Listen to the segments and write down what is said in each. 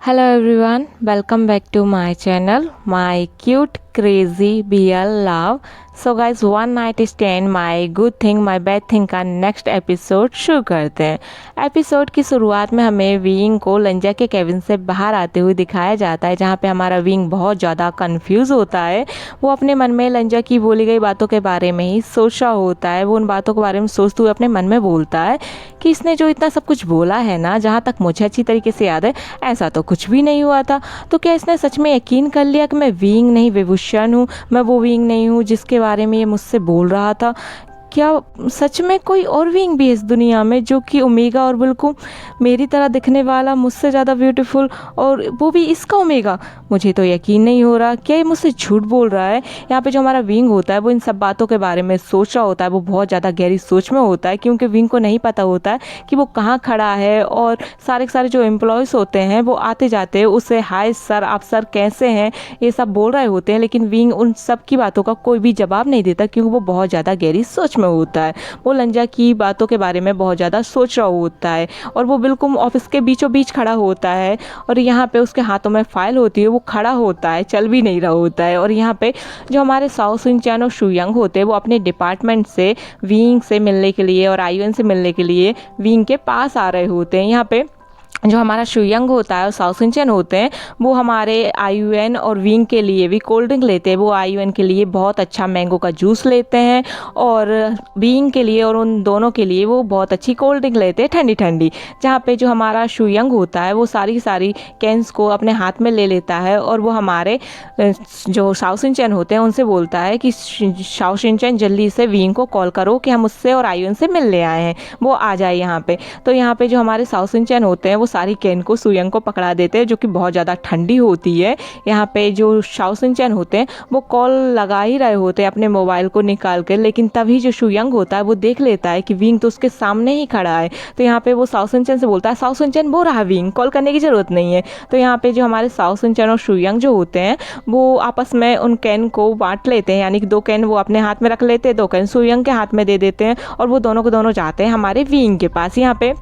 Hello everyone, welcome back to my channel, my cute crazy BL love. So guys one night stand my good thing my bad thing का next episode शुरू करते हैं। Episode की शुरुआत में हमें wing को लंजा के केबिन से बाहर आते हुए दिखाया जाता है, जहाँ पे हमारा विंग बहुत ज़्यादा कंफ्यूज होता है। वो अपने मन में लंजा की बोली गई बातों के बारे में ही सोच रहा होता है। वो उन बातों के बारे में सोचते हुए अपने मन में बोलता है कि इसने जो इतना सब कुछ बोला है ना, जहाँ तक मुझे अच्छी तरीके से याद है, ऐसा तो कुछ भी नहीं हुआ था। तो क्या इसने सच में यकीन कर लिया कि मैं विंग नहीं विभूषण हूँ, मैं वो विंग नहीं हूँ जिसके बारे में ये मुझसे बोल रहा था? क्या सच में कोई और विंग भी है इस दुनिया में जो कि ओमेगा और बिल्कुल मेरी तरह दिखने वाला, मुझसे ज़्यादा ब्यूटीफुल, और वो भी इसका ओमेगा? मुझे तो यकीन नहीं हो रहा, क्या ये मुझसे झूठ बोल रहा है? यहाँ पे जो हमारा विंग होता है वो इन सब बातों के बारे में सोच रहा होता है। वो बहुत ज़्यादा गहरी सोच में होता है, क्योंकि विंग को नहीं पता होता है कि वो कहाँ खड़ा है। और सारे के सारे जो एम्प्लॉयज़ होते हैं वो आते जाते हैं उससे हाय सर, आप सर कैसे हैं, ये सब बोल रहे होते हैं। लेकिन विंग उन सब की बातों का कोई भी जवाब नहीं देता, क्योंकि वो बहुत ज़्यादा गहरी सोच में होता है। वो लंजा की बातों के बारे में बहुत ज़्यादा सोच रहा होता है, और वो बिल्कुल ऑफिस के बीचों बीच खड़ा होता है। और यहाँ पे उसके हाथों में फाइल होती है, वो खड़ा होता है, चल भी नहीं रहा होता है। और यहाँ पे जो हमारे साओ सिंचैन और शुयांग होते हैं वो अपने डिपार्टमेंट से विंग से मिलने के लिए और आईयूएन से मिलने के लिए विंग के पास आ रहे होते हैं। यहाँ पे जो हमारा शुयांग होता है और साओ सिंचैन होते हैं वो हमारे आईयूएन और विंग के लिए भी कोल्ड ड्रिंक लेते हैं। वो आईयूएन के लिए बहुत अच्छा मैंगो का जूस लेते हैं, और विंग के लिए और उन दोनों के लिए वो बहुत अच्छी कोल्ड ड्रिंक लेते हैं ठंडी ठंडी। जहाँ पे जो हमारा शुयांग होता है वो सारी की सारी कैंस को अपने हाथ में ले लेता है, और वो हमारे जो साओ सिंचैन होते हैं उनसे बोलता है कि साओ सिंचैन जल्दी से विंग को कॉल करो कि हम उससे और आईयूएन से मिलने आए हैं, वो आ जाए यहाँ पे। तो यहाँ पे जो हमारे साओ सिंचैन होते हैं वो सारी कैन को शुयांग को पकड़ा देते हैं, जो कि बहुत ज़्यादा ठंडी होती है। यहाँ पे जो साओ सिंचैन होते हैं वो कॉल लगा ही रहे होते हैं अपने मोबाइल को निकाल कर, लेकिन तभी जो शुयांग होता है वो देख लेता है कि विंग तो उसके सामने ही खड़ा है। तो यहाँ पे वो साओ सिंचैन से बोलता है, साओ सिंचैन वो रहा विंग, कॉल करने की ज़रूरत नहीं है। तो यहाँ पे जो हमारे साओ सिंचैन और शुयांग जो होते हैं वो आपस में उन कैन को बांट लेते हैं, यानी कि 2 कैन वो अपने हाथ में रख लेते हैं, 2 कैन शुयांग के हाथ में दे देते हैं, और वो दोनों को दोनों जाते हैं हमारे विंग के पास। यहाँ पे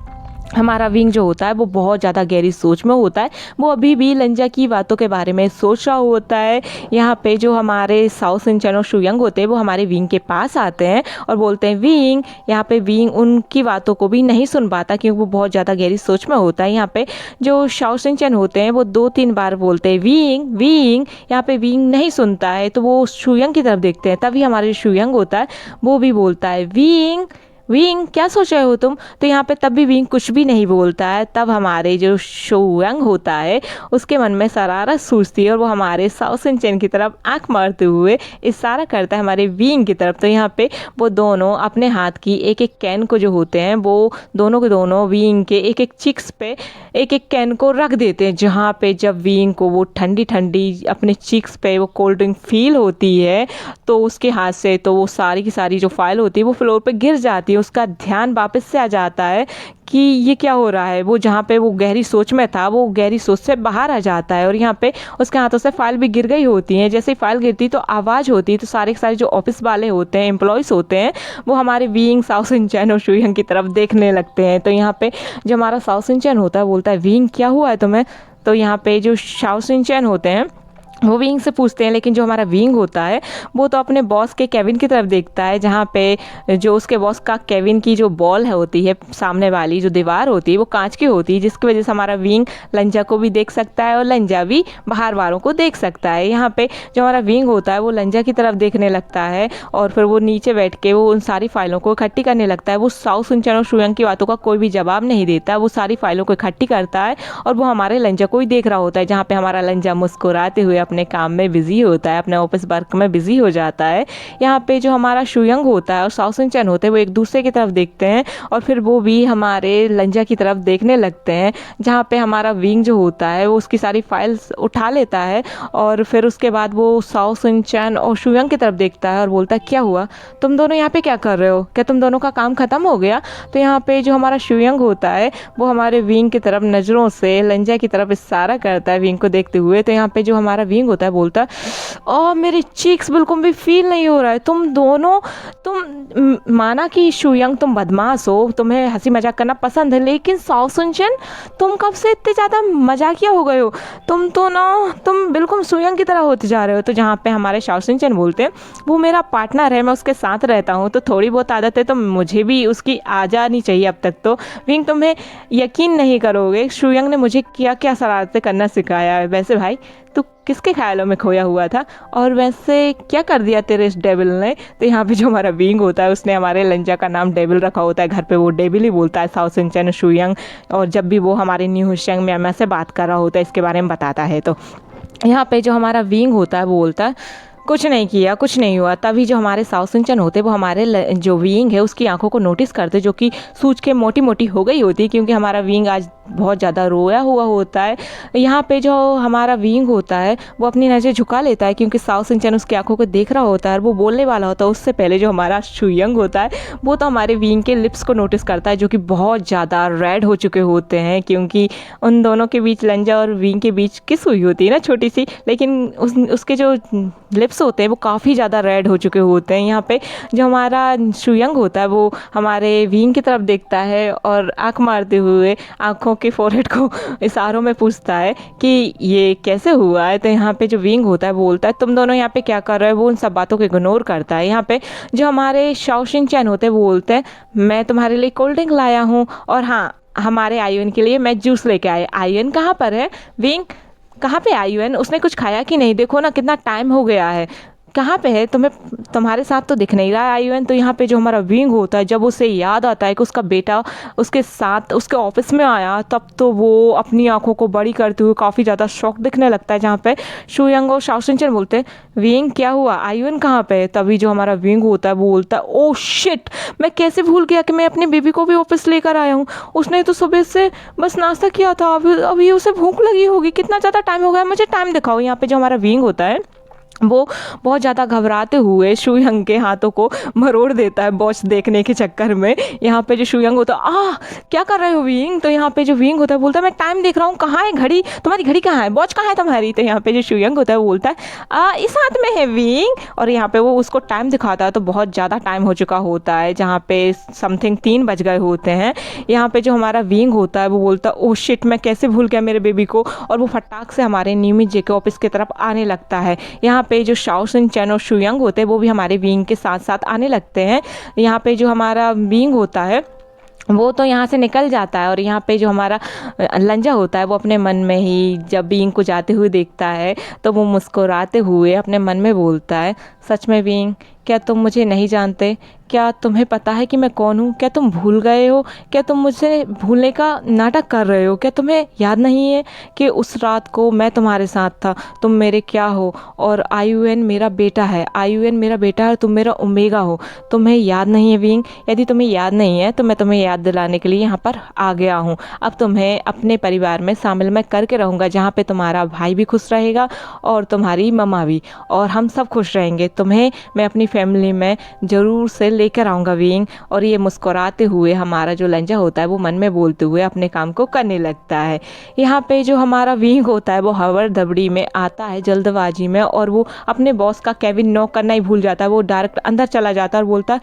हमारा विंग जो होता है वो बहुत ज़्यादा गहरी सोच में होता है। वो अभी भी लंजा की बातों के बारे में सोच रहा होता है। यहाँ पे जो हमारे साओ सिंचैन और शुयांग होते हैं वो हमारे विंग के पास आते हैं और बोलते हैं विंग। यहाँ पे विंग उनकी बातों को भी नहीं सुन पाता, क्योंकि वो बहुत ज़्यादा गहरी सोच में होता है। यहाँ पे जो साओ सिंचैन होते हैं वो 2-3 बार बोलते हैं विंग विंग। यहाँ पे विंग नहीं सुनता है, तो वो शुयांग की तरफ देखते हैं। तभी हमारे शुयांग होता है वो भी बोलता है विंग विंग, क्या सोच रहे हो तुम? तो यहाँ पे तब भी विंग कुछ भी नहीं बोलता है। तब हमारे जो शुयांग होता है उसके मन में शरारत सूझती है, और वो हमारे साओ सिंचैन की तरफ आंख मारते हुए इशारा करता है हमारे विंग की तरफ। तो यहाँ पे वो दोनों अपने हाथ की एक एक कैन को जो होते हैं वो दोनों के दोनों विंग के एक एक चिक्स पे एक एक कैन को रख देते हैं, जहाँ पे जब विंग को वो ठंडी ठंडी अपने चिक्स पे वो कोल्ड ड्रिंक फील होती है तो उसके हाथ से तो वो सारी की सारी जो फाइल होती है वो फ्लोर पे गिर जाती है। उसका ध्यान वापस से आ जाता है कि ये क्या हो रहा है। वो जहाँ पे वो गहरी सोच में था वो गहरी सोच से बाहर आ जाता है, और यहाँ पे उसके हाथों से फाइल भी गिर गई होती हैं। जैसे ही फाइल गिरती तो आवाज़ होती है, तो सारे के सारे जो ऑफिस वाले होते हैं, एम्प्लॉयज़ होते हैं, वो हमारे विंग साओ सिंचैन और शुयांग की तरफ देखने लगते हैं। तो यहाँ पे जो हमारा साओ सिंचैन होता है बोलता है विंग क्या हुआ है तुम्हें? तो यहाँ पे जो साओ सिंचैन होते हैं वो विंग से पूछते हैं, लेकिन जो हमारा विंग होता है वो तो अपने बॉस के केबिन की तरफ देखता है, जहाँ पे जो उसके बॉस का केबिन की जो बॉल है होती है, सामने वाली जो दीवार होती है वो कांच की होती है, जिसकी वजह से हमारा विंग लंजा को भी देख सकता है और लंजा भी बाहर वालों को देख सकता है। यहाँ पे जो हमारा विंग होता है वो लंजा की तरफ देखने लगता है, और फिर वो नीचे बैठ के वो उन सारी फाइलों को इकट्ठी करने लगता है। वो साओ सिंचैन और शुयांग की बातों का कोई भी जवाब नहीं देता, वो सारी फाइलों को इकट्ठी करता है, और वो हमारे लंजा को ही देख रहा होता है, जहाँ पे हमारा लंजा मुस्कुराते हुए अपने काम में बिजी होता है, अपने ऑफिस वर्क में बिजी हो जाता है। यहाँ पे जो हमारा शुयांग होता है और साओ सिंचैन होते हैं वो एक दूसरे की तरफ देखते हैं, और फिर वो भी हमारे लंजा की तरफ देखने लगते हैं, जहाँ पे हमारा विंग जो होता है वो उसकी सारी फाइल्स उठा लेता है, और फिर उसके बाद वो साओ सिंचैन और शुयांग की तरफ देखता है और बोलता है क्या हुआ, तुम दोनों यहाँ पे क्या कर रहे हो? क्या तुम दोनों का काम खत्म हो गया? तो यहाँ पे जो हमारा शुयांग होता है वो हमारे विंग की तरफ नज़रों से लंजा की तरफ इशारा करता है विंग को देखते हुए। तो यहाँ पे जो हमारा विंग होता है बोलता है मेरे चीक्स बिल्कुल भी फील नहीं हो रहा है, तुम दोनों माना कि शुयंग तुम बदमाश हो, तुम्हें हंसी मजाक करना पसंद है, लेकिन साओ सुनचेन तुम कब से इतने ज़्यादा मजाकिया हो गए हो, तुम बिल्कुल शुयंग की तरह होते जा रहे हो। तो जहाँ पे हमारे साओ सुनचेन बोलते हैं वो मेरा पार्टनर है, मैं उसके साथ रहता हूँ तो थोड़ी बहुत आदत है तो मुझे भी उसकी आ जानी चाहिए। अब तक तो विंग तुम्हें यकीन नहीं करोगे शुयंग ने मुझे क्या क्या शरारतें करना सिखाया है। वैसे भाई तू किसके ख्यालों में खोया हुआ था और वैसे क्या कर दिया तेरे इस डेविल ने। तो यहाँ पे जो हमारा विंग होता है उसने हमारे लंजा का नाम डेविल रखा होता है, घर पे वो डेविल ही बोलता है साओ सिंचन शुयंग, और जब भी वो हमारे न्यू हुशंग म्यामा से बात कर रहा होता है इसके बारे में बताता है। तो यहाँ पे जो हमारा विंग होता है वो बोलता है कुछ नहीं किया, कुछ नहीं हुआ। तभी जो हमारे साओ सिंचन होते वो हमारे जो विंग है उसकी आंखों को नोटिस करते, जो कि सूज के मोटी मोटी हो गई होती है क्योंकि हमारा विंग आज बहुत ज़्यादा रोया हुआ होता है। यहाँ पे जो हमारा विंग होता है वो अपनी नज़र झुका लेता है क्योंकि साओ सिंचन उसकी आंखों को देख रहा होता है और वो बोलने वाला होता है। उससे पहले जो हमारा शुयंग होता है वो तो हमारे विंग के लिप्स को नोटिस करता है जो कि बहुत ज़्यादा रेड हो चुके होते हैं क्योंकि उन दोनों के बीच लंजा और विंग के बीच किस हुई होती है ना छोटी सी, लेकिन उसके जो लिप्स होते हैं वो काफ़ी ज़्यादा रेड हो चुके होते हैं। यहाँ पे जो हमारा शुयंग होता है वो हमारे विंग की तरफ देखता है और आँख मारते हुए आँखों के फोरहेड को इशारों में पूछता है कि ये कैसे हुआ है। तो यहाँ पे जो विंग होता है वो बोलता है तुम दोनों यहाँ पे क्या कर रहे हो, वो उन सब बातों को इग्नोर करता है। यहाँ पे जो हमारे शाओ शिनचैन होते हैं वो बोलते हैं मैं तुम्हारे लिए कोल्ड ड्रिंक लाया हूँ और हाँ हमारे आयुन के लिए मैं जूस लेके आया। आयुन कहाँ पर है? विंग कहाँ पे आयुन? उसने कुछ खाया कि नहीं? देखो ना कितना टाइम हो गया है, कहाँ पे है? तुम्हारे साथ तो दिख नहीं रहा है आयुन। तो यहाँ पे जो हमारा विंग होता है जब उसे याद आता है कि उसका बेटा उसके साथ उसके ऑफिस में आया तब तो वो अपनी आंखों को बड़ी करते हुए काफ़ी ज़्यादा शौक दिखने लगता है। जहाँ पे शुयंग और शाओ सिंचन बोलते हैं विंग क्या हुआ, आयुन कहाँ पे है? तभी जो हमारा विंग होता है वो बोलता है ओ शिट, मैं कैसे भूल गया कि मैं अपनी बेबी को भी ऑफिस लेकर आया हूँ। उसने तो सुबह से बस नाश्ता किया था, अभी उसे भूख लगी होगी, कितना ज़्यादा टाइम हो गया, मुझे टाइम दिखाओ। यहाँ पे जो हमारा विंग होता है वो बहुत ज़्यादा घबराते हुए शुयंग के हाथों को मरोड़ देता है वॉच देखने के चक्कर में। यहाँ पे जो शुयंग होता है क्या कर रहे हो विंग? तो यहाँ पे जो विंग होता है बोलता है मैं टाइम देख रहा हूँ, कहाँ है घड़ी, तुम्हारी घड़ी कहाँ है, वॉच कहाँ है तुम्हारी? तो यहाँ पे जो शुयंग होता है वो बोलता है इस हाथ में है विंग, और यहाँ पे वो उसको टाइम दिखाता है तो बहुत ज़्यादा टाइम हो चुका होता है जहाँ पे समथिंग 3 बज गए होते हैं। यहाँ पे जो हमारा विंग होता है वो बोलता है ओ शिट, मैं कैसे भूल गया मेरे बेबी को, और वो फटाक से हमारे न्यूमी जे के ऑफिस की तरफ आने लगता है। यहाँ पे जो शाओ सिंचन और शुयंग होते हैं वो भी हमारे विंग के साथ साथ आने लगते हैं। यहाँ पे जो हमारा विंग होता है वो तो यहाँ से निकल जाता है और यहाँ पे जो हमारा लंजा होता है वो अपने मन में ही जब विंग को जाते हुए देखता है तो वो मुस्कुराते हुए अपने मन में बोलता है सच में विंग, क्या तुम मुझे नहीं जानते? क्या तुम्हें पता है कि मैं कौन हूँ? क्या तुम भूल गए हो? क्या तुम मुझसे भूलने का नाटक कर रहे हो? क्या तुम्हें याद नहीं है कि उस रात को मैं तुम्हारे साथ था, तुम मेरे क्या हो, और आयुएन मेरा बेटा है, आयुएन मेरा बेटा है, तुम मेरा ओमेगा हो। तुम्हें याद नहीं है विंग? यदि तुम्हें याद नहीं है तो मैं तुम्हें याद दिलाने के लिए यहाँ पर आ गया हूँ। अब तुम्हें अपने परिवार में शामिल मैं करके रहूँगा जहाँ पे तुम्हारा भाई भी खुश रहेगा और तुम्हारी मम्मा भी, और हम सब खुश रहेंगे। तुम्हें मैं अपनी फैमिली में ज़रूर से लेकर आऊँगा विंग। और ये मुस्कुराते हुए हमारा जो लंजा होता है वो मन में बोलते हुए अपने काम को करने लगता है। यहाँ पे जो हमारा विंग होता है वो हवड़ दबड़ी में आता है जल्दबाजी में और वो अपने बॉस का केबिन नॉक करना ही भूल जाता है। वो डायरेक्ट अंदर चला जाता है और बोलता है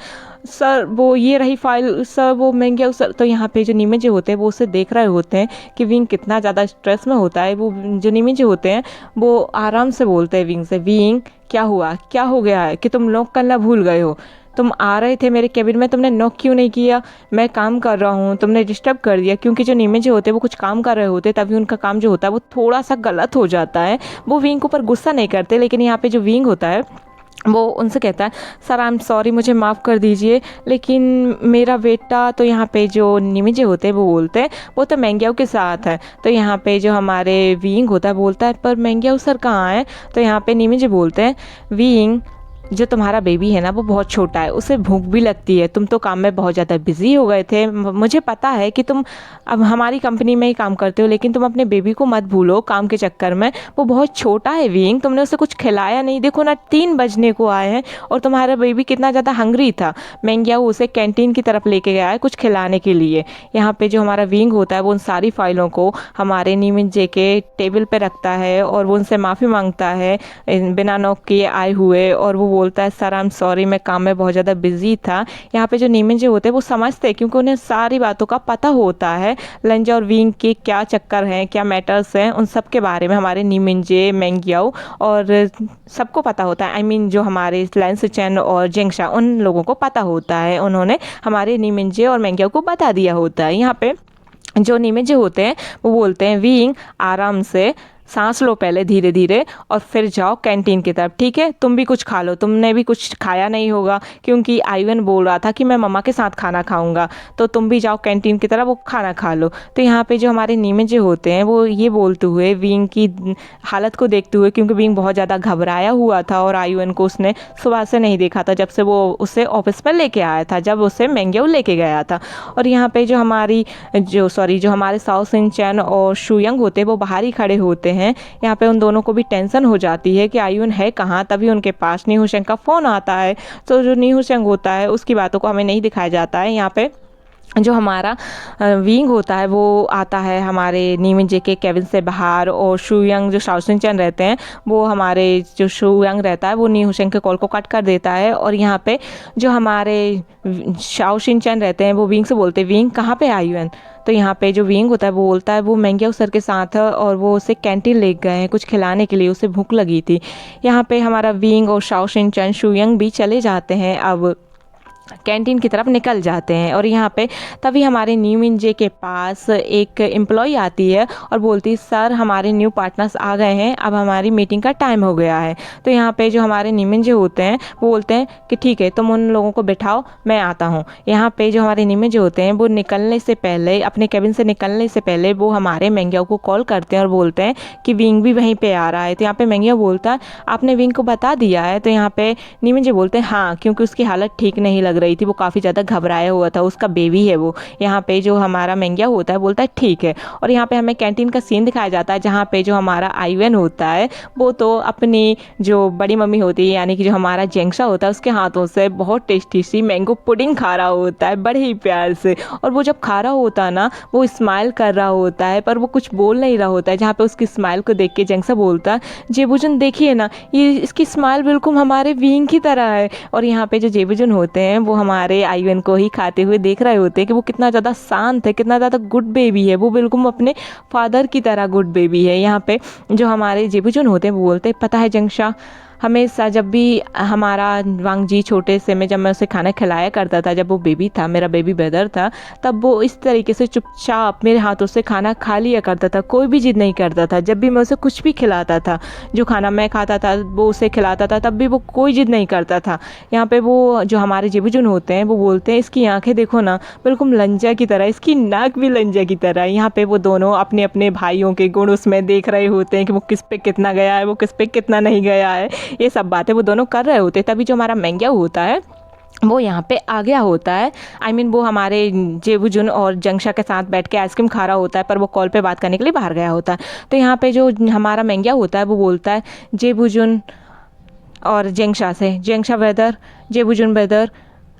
सर वो ये रही फाइल सर, वो महंगे सर। तो यहाँ पे जो नीमे जो होते हैं वो उसे देख रहे होते हैं कि विंग कितना ज़्यादा स्ट्रेस में होता है। वो जो नीमे जो होते हैं वो आराम से बोलते हैं विंग से विंग क्या हुआ, क्या हो गया है कि तुम नॉक करना भूल गए हो? तुम आ रहे थे मेरे केबिन में, तुमने नॉक क्यों नहीं किया? मैं काम कर रहा हूँ, तुमने डिस्टर्ब कर दिया। क्योंकि जो नीमे जो होते हैं वो कुछ काम कर रहे होते हैं तभी उनका काम जो होता है वो थोड़ा सा गलत हो जाता है। वो विंग के ऊपर गुस्सा नहीं करते, लेकिन यहाँ पे जो विंग होता है वो उनसे कहता है सर आई एम सॉरी, मुझे माफ़ कर दीजिए, लेकिन मेरा बेटा। तो यहाँ पे जो निमिजे होते हैं वो बोलते हैं वो तो मैंग्याओ के साथ है। तो यहाँ पे जो हमारे विंग होता है बोलता है पर मैंग्याओ सर कहाँ है? तो यहाँ पे निमिजे बोलते हैं विंग जो तुम्हारा बेबी है ना वो बहुत छोटा है, उसे भूख भी लगती है, तुम तो काम में बहुत ज़्यादा बिजी हो गए थे। मुझे पता है कि तुम अब हमारी कंपनी में ही काम करते हो, लेकिन तुम अपने बेबी को मत भूलो काम के चक्कर में। वो बहुत छोटा है विंग, तुमने उसे कुछ खिलाया नहीं। देखो ना 3 बजने को आए हैं और तुम्हारा बेबी कितना ज़्यादा हंग्री था। मैंग्याओ उसे कैंटीन की तरफ लेके गया है कुछ खिलाने के लिए। यहाँ पे जो हमारा विंग होता है वो उन सारी फाइलों को हमारे नीमिन जे के टेबल पे रखता है और वो उनसे माफ़ी मांगता है बिना नॉक किए आए हुए, और वो बोलता है सर आई एम सॉरी, मैं काम में बहुत ज़्यादा बिजी था। यहाँ पे जो नीमिन जे होते हैं वो समझते हैं क्योंकि उन्हें सारी बातों का पता होता है, लंजा और विंग के क्या चक्कर हैं, क्या मैटर्स हैं, उन सब के बारे में हमारे नीमिन जे, मैंग्याओ और सबको पता होता है। जो हमारे लेंस चैन और जेंगशा उन लोगों को पता होता है, उन्होंने हमारे नीमिन जे और मैंग्याओ को बता दिया होता है। यहाँ पे जो नीमिन जे होते हैं वो बोलते हैं विंग आराम से सांस लो पहले धीरे धीरे और फिर जाओ कैंटीन की तरफ, ठीक है। तुम भी कुछ खा लो, तुमने भी कुछ खाया नहीं होगा क्योंकि आयुन बोल रहा था कि मैं मम्मा के साथ खाना खाऊंगा, तो तुम भी जाओ कैंटीन की तरफ वो खाना खा लो। तो यहाँ पे जो हमारे नीमिन जे होते हैं वो ये बोलते हुए विंग की हालत को देखते हुए, क्योंकि विंग बहुत ज़्यादा घबराया हुआ था और आयुन को उसने सुबह से नहीं देखा था जब से वो उसे ऑफिस पर लेके आया था, जब उसे मैंग्याओ लेके गया था। और यहाँ पे जो हमारे साओ सिन चैन और शुयंग होते हैं वो बाहर ही खड़े होते हैं। यहाँ पे उन दोनों को भी टेंशन हो जाती है कि आयुन है कहाँ। तभी उनके पास नी हुशेंग का फ़ोन आता है। तो जो नी हुशेंग होता है उसकी बातों को हमें नहीं दिखाया जाता है। यहाँ पे जो हमारा विंग होता है वो आता है हमारे नीमिन जे के केबिन से बाहर, और शुयंग जो शाओसिन चैन रहते हैं वो हमारे जो शुयंग रहता है वो नी हुशेंग के कॉल को कट कर देता है। और यहाँ पे जो हमारे शाओसिन चैन रहते हैं वो विंग से बोलते हैं विंग कहाँ पे आयुन। तो यहाँ पे जो विंग होता है वो बोलता है वो मैंग्याओ सर के साथ है और वो उसे कैंटीन ले गए हैं कुछ खिलाने के लिए, उसे भूख लगी थी। यहाँ पे हमारा विंग और शाओसिन चैन शुयंग भी चले जाते हैं, अब कैंटीन की तरफ निकल जाते हैं। और यहाँ पे तभी हमारे नीमिन जे के पास एक एम्प्लॉय आती है और बोलती है सर हमारे न्यू पार्टनर्स आ गए हैं, अब हमारी मीटिंग का टाइम हो गया है। तो यहाँ पे जो हमारे नीमिन जे होते हैं वो बोलते हैं कि ठीक है तुम उन लोगों को बिठाओ, मैं आता हूँ। यहाँ पे जो हमारे नीमिन जे होते हैं वो निकलने से पहले, अपने कैबिन से निकलने से पहले वो हमारे मैंग्याओ को कॉल करते हैं और बोलते हैं कि विंग भी वहीं पर आ रहा है। तो यहाँ पे मैंग्याओ बोलता है आपने विंग को बता दिया है। तो यहाँ पे नीमिन जे बोलते हैं हाँ, क्योंकि उसकी हालत ठीक नहीं लग रही थी, वो काफ़ी ज़्यादा घबराया हुआ था, उसका बेबी है वो। यहाँ पे जो हमारा मैंग्याओ होता है बोलता है ठीक है। और यहाँ पे हमें कैंटीन का सीन दिखाया जाता है जहाँ पे जो हमारा आयुन होता है वो तो अपनी जो बड़ी मम्मी होती है यानी कि जो हमारा जेंगशा होता है उसके हाथों से बहुत टेस्टी सी मैंगो पुडिंग खा रहा होता है बड़े ही प्यार से। और वो जब खा रहा होता है ना वो स्माइल कर रहा होता है पर वो कुछ बोल नहीं रहा होता है। जहाँ पे उसकी स्माइल को देख के जेंगशा बोलता है जेबुजुन देखिए ना, ये इसकी स्माइल बिल्कुल हमारे विंग की तरह है। और यहाँ पे जो जेबुजुन होते हैं वो हमारे आयुन को ही खाते हुए देख रहे होते हैं कि वो कितना ज़्यादा शांत है, कितना ज़्यादा गुड बेबी है, वो बिल्कुल अपने फादर की तरह गुड बेबी है। यहाँ पे जो हमारे जेबुजुन होते हैं वो बोलते हैं पता है जेंगशा, हमेशा जब भी हमारा वांग जी छोटे से में जब मैं उसे खाना खिलाया करता था, जब वो बेबी था, मेरा बेबी ब्रदर था, तब वो इस तरीके से चुपचाप मेरे हाथों से खाना खा लिया करता था, कोई भी जिद नहीं करता था। जब भी मैं उसे कुछ भी खिलाता था, जो खाना मैं खाता था वो उसे खिलाता था, तब भी वो कोई जिद नहीं करता था। यहाँ पे वो जो हमारे जेबुजुन होते हैं वो बोलते हैं इसकी आंखें देखो ना बिल्कुल लंजा की तरह, इसकी नाक भी लंजा की तरह। यहाँ पे वो दोनों अपने अपने भाइयों के गुण उसमें देख रहे होते हैं कि वो किस पे कितना गया है, वो किस पे कितना नहीं गया है, ये सब बातें वो दोनों कर रहे होते हैं। तभी जो हमारा मैंग्याओ होता है वो यहाँ पे आ गया होता है। वो हमारे जेबुजुन और जंगशा के साथ बैठ के आइसक्रीम खा रहा होता है, पर वो कॉल पे बात करने के लिए बाहर गया होता है। तो यहाँ पे जो हमारा मैंग्याओ होता है वो बोलता है जेबुजुन और जेंगशा से, जेंगशा ब्रदर, जेबुजुन ब्रदर,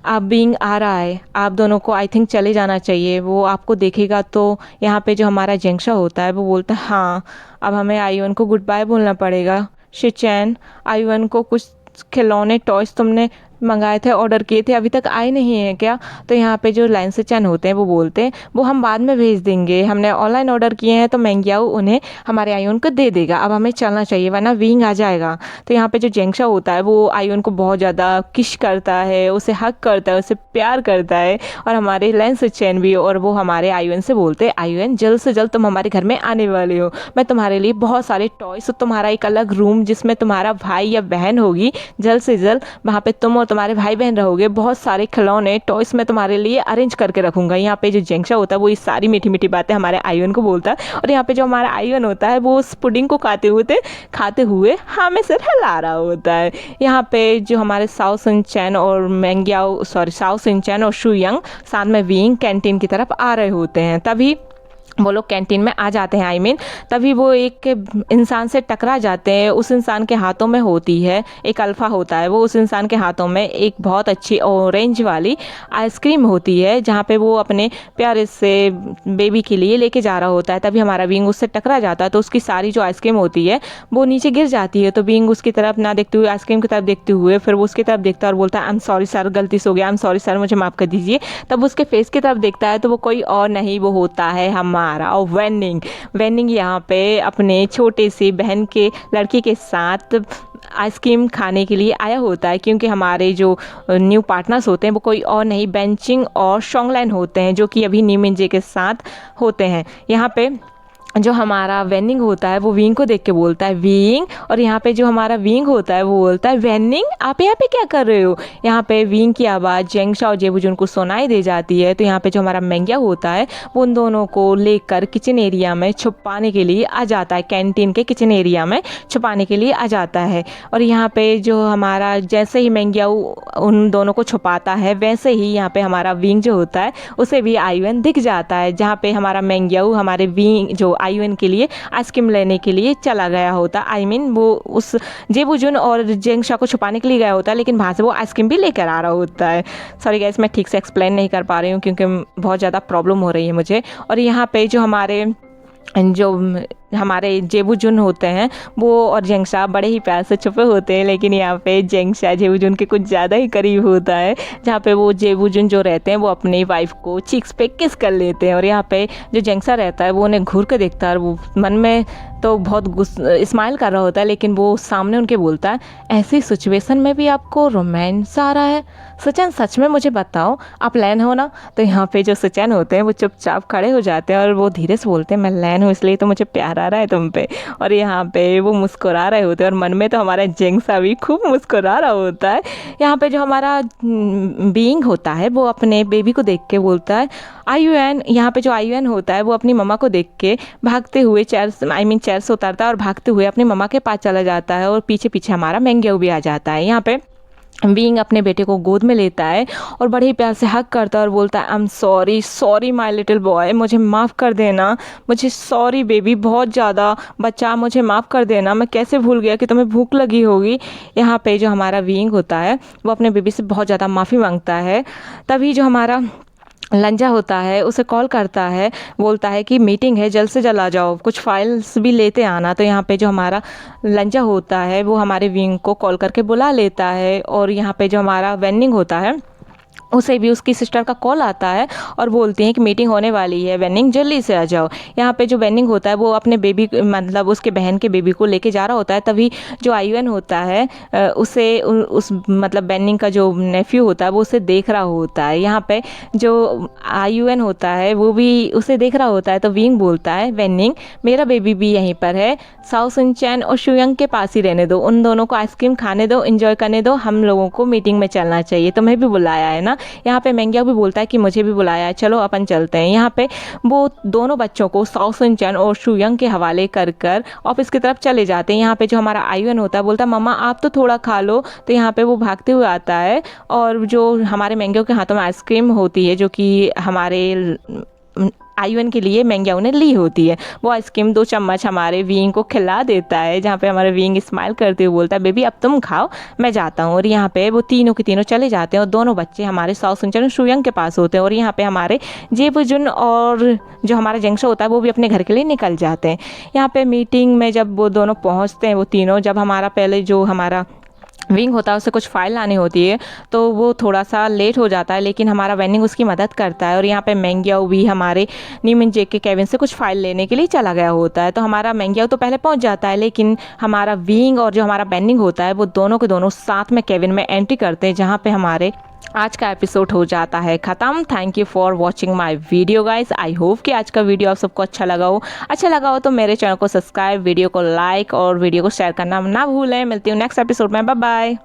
आप बीइंग आ रहा है, आप दोनों को आई थिंक चले जाना चाहिए, वो आपको देखेगा। तो यहाँ पे जो हमारा जेंगशा होता है वो बोलता है हाँ, अब हमें आयुन को गुड बाय बोलना पड़ेगा। शिचैन, आयुन को कुछ खिलौने टॉयस तुमने मंगाए थे, ऑर्डर किए थे, अभी तक आए नहीं हैं क्या? तो यहाँ पे जो लाइन से चैन होते हैं वो बोलते हैं वो हम बाद में भेज देंगे, हमने ऑनलाइन ऑर्डर किए हैं, तो मैंग्याओ उन्हें हमारे आयुन को दे देगा, अब हमें चलना चाहिए वरना विंग आ जाएगा। तो यहाँ पे जो जेंगशा होता है वो आयुन को बहुत ज़्यादा किश करता है, उसे हक करता है, उसे प्यार करता है। और हमारे लाइन से चैन भी, और वो हमारे आयुन से बोलते हैं आयुन जल्द से जल्द तुम हमारे घर में आने वाले हो, मैं तुम्हारे लिए बहुत सारे टॉयस, तुम्हारा एक अलग रूम जिसमें तुम्हारा भाई या बहन होगी, जल्द से जल्द वहाँ पे तुम और तुम्हारे भाई बहन रहोगे, बहुत सारे खिलौने टॉयस मैं तुम्हारे लिए अरेंज करके रखूँगा। यहाँ पे जो जेंगशा होता है वो ये सारी मीठी मीठी बातें हमारे आयुन को बोलता है, और यहाँ पे जो हमारा आयुन होता है वो उस पुडिंग को खाते हुए हाँ में सिर हिला रहा होता है। यहाँ पे जो हमारे साओ सिनचैन और साओ सिनचैन और शू यंग साथ में विंग कैंटीन की तरफ आ रहे होते हैं। तभी वो लोग कैंटीन में आ जाते हैं, तभी वो एक इंसान से टकरा जाते हैं। उस इंसान के हाथों में होती है एक अल्फ़ा होता है, वो उस इंसान के हाथों में एक बहुत अच्छी ऑरेंज वाली आइसक्रीम होती है, जहाँ पे वो अपने प्यारे से बेबी के लिए लेके जा रहा होता है। तभी हमारा विंग उससे टकरा जाता है, तो उसकी सारी जो आइसक्रीम होती है वो नीचे गिर जाती है। तो विंग उसकी तरफ ना देखते हुए, आइसक्रीम की तरफ देखते हुए, फिर वो उसकी तरफ देखता है और बोलता है आई एम सॉरी सर, गलती से हो गया, आई एम सॉरी सर, मुझे माफ़ कर दीजिए। तब उसके फेस की तरफ देखता है तो वो कोई और नहीं, वो होता है हमारा और वेनिंग यहाँ पे अपने छोटे सी बहन के लड़की के साथ आइसक्रीम खाने के लिए आया होता है, क्योंकि हमारे जो न्यू पार्टनर्स होते हैं वो कोई और नहीं बेंचिंग और शोंगलैन होते हैं, जो कि अभी नी मिंजे के साथ होते हैं। यहाँ पे जो हमारा वेनिंग होता है वो विंग को देख के बोलता है विंग, और यहाँ पे जो हमारा विंग होता है वो बोलता है वेनिंग आप यहाँ पे क्या कर रहे हो। यहाँ पे विंग की आवाज़ जेंगशा और जेबूजुन को सुनाई दे जाती है। तो यहाँ पे जो हमारा मेंग्या होता है वो उन दोनों को लेकर किचन एरिया में छुपाने के लिए आ जाता है, कैंटीन के किचन एरिया में छुपाने के लिए आ जाता है। और यहाँ पे जो हमारा जैसे ही मेंग्या उन दोनों को छुपाता है, वैसे ही यहाँ पे हमारा विंग जो होता है उसे भी आयुन दिख जाता है, जहाँ पे हमारा मेंग्या हमारे विंग जो आयुन के लिए आइसक्रीम लेने के लिए चला गया होता। वो उस जेबूजुन और जेंगशा को छुपाने के लिए गया होता है, लेकिन वहाँ से वो आइसक्रीम भी लेकर आ रहा होता है। सॉरी गाइस, मैं ठीक से एक्सप्लेन नहीं कर पा रही हूँ क्योंकि बहुत ज़्यादा प्रॉब्लम हो रही है मुझे। और यहाँ पे जो हमारे जेबूजुन होते हैं वो और जेंगशा बड़े ही प्यार से छुपे होते हैं, लेकिन यहाँ पे जेंगशा जेबूजुन के कुछ ज़्यादा ही करीब होता है, जहाँ पे वो जेबूजुन जो रहते हैं वो अपनी वाइफ को चीक्स पे किस कर लेते हैं। और यहाँ पे जो जेंगशा रहता है वो उन्हें घूर के देखता है और वो मन में तो बहुत स्माइल कर रहा होता है, लेकिन वो सामने उनके बोलता है ऐसी सिचुएशन में भी आपको रोमांस आ रहा है सचिन, सच में मुझे बताओ आप लैन हो ना। तो यहाँ पे जो सचिन होते हैं वो चुपचाप खड़े हो जाते हैं और वो धीरे से बोलते हैं मैं लैन हूँ, इसलिए तो मुझे प्यार आ रहा है तुम पे। और यहाँ पे वो मुस्कुरा रहे होते हैं और मन में तो हमारा जेंगशा भी खूब मुस्कुरा रहा होता है। यहाँ पे जो हमारा बीइंग होता है वो अपने बेबी को देख के बोलता है आयुन। यहाँ पे जो आयुन होता है वो अपनी मम्मा को देख के भागते हुए चेयर से उतरता है और भागते हुए अपनी मम्मा के पास चला जाता है, और पीछे पीछे हमारा मेंग्या भी आ जाता है। यहाँ पे बीइंग अपने बेटे को गोद में लेता है और बड़े ही प्यार से हक करता है और बोलता है I am sorry my little boy, मुझे माफ़ कर देना, मुझे सॉरी बेबी, बहुत ज़्यादा बच्चा, मुझे माफ़ कर देना, मैं कैसे भूल गया कि तुम्हें भूख लगी होगी। यहाँ पे जो हमारा बीइंग होता है वो अपने बेबी से बहुत ज़्यादा माफ़ी मांगता है। तभी जो हमारा लंजा होता है उसे कॉल करता है, बोलता है कि मीटिंग है, जल्द से जल्द आ जाओ, कुछ फाइल्स भी लेते आना। तो यहाँ पे जो हमारा लंजा होता है वो हमारे विंग को कॉल करके बुला लेता है, और यहाँ पे जो हमारा वेनिंग होता है उसे भी उसकी सिस्टर का कॉल आता है और बोलती हैं कि मीटिंग होने वाली है, वेनिंग जल्दी से आ जाओ। यहाँ पे जो वेनिंग होता है वो अपने बेबी मतलब उसके बहन के बेबी को लेके जा रहा होता है। तभी जो आयुन होता है उसे उस मतलब वेनिंग का जो नेफ्यू होता है वो उसे देख रहा होता है। यहाँ पे जो आयुन होता है वो भी उसे देख रहा होता है। तो विंग बोलता है वेनिंग मेरा बेबी भी यहीं पर है, साओ सिनचैन और शुयंग के पास ही रहने दो, उन दोनों को आइसक्रीम खाने दो, एंजॉय करने दो, हम लोगों को मीटिंग में चलना चाहिए, तुम्हें भी बुलाया है ना। यहाँ पे मेंग्या भी बोलता है कि मुझे भी बुलाया है, चलो अपन चलते हैं। यहाँ पे वो दोनों बच्चों को साओ सिनचैन और शुयंग के हवाले कर ऑफिस की तरफ चले जाते हैं। यहाँ पे जो हमारा आयुन होता है बोलता है मम्मा आप तो थोड़ा खा लो। तो यहाँ पे वो भागते हुए आता है और जो हमारे मेंग्या के हाथों में आइसक्रीम होती है जो कि हमारे आयुन के लिए मेंग्या ने ली होती है, वो आइसक्रीम 2 चम्मच हमारे विंग को खिला देता है। जहाँ पे हमारे विंग स्माइल करते हुए बोलता है बेबी अब तुम खाओ, मैं जाता हूँ। और यहाँ पे वो तीनों के तीनों चले जाते हैं और दोनों बच्चे हमारे साओ सिनचैन और शुयंग के पास होते हैं। और यहाँ पे हमारे जेबूजुन और जो हमारा जेंगशा होता है वो भी अपने घर के लिए निकल जाते हैं। यहाँ पे मीटिंग में जब वो दोनों पहुँचते हैं, वो तीनों, जब हमारा पहले जो हमारा विंग होता है उसे कुछ फाइल लानी होती है तो वो थोड़ा सा लेट हो जाता है, लेकिन हमारा वेनिंग उसकी मदद करता है। और यहाँ पे मेंग्या भी हमारे नी मिंजे के केबिन से कुछ फाइल लेने के लिए चला गया होता है। तो हमारा मेंग्या तो पहले पहुँच जाता है, लेकिन हमारा विंग और जो हमारा वेनिंग होता है वो दोनों के दोनों साथ में केबिन में एंट्री करते हैं, जहाँ पे हमारे आज का एपिसोड हो जाता है ख़त्म। Thank you for watching my video guys. I hope कि आज का वीडियो आप सबको अच्छा लगा हो तो मेरे चैनल को सब्सक्राइब, वीडियो को लाइक और वीडियो को शेयर करना ना भूलें। मिलती हूँ नेक्स्ट एपिसोड में, बाय बाय।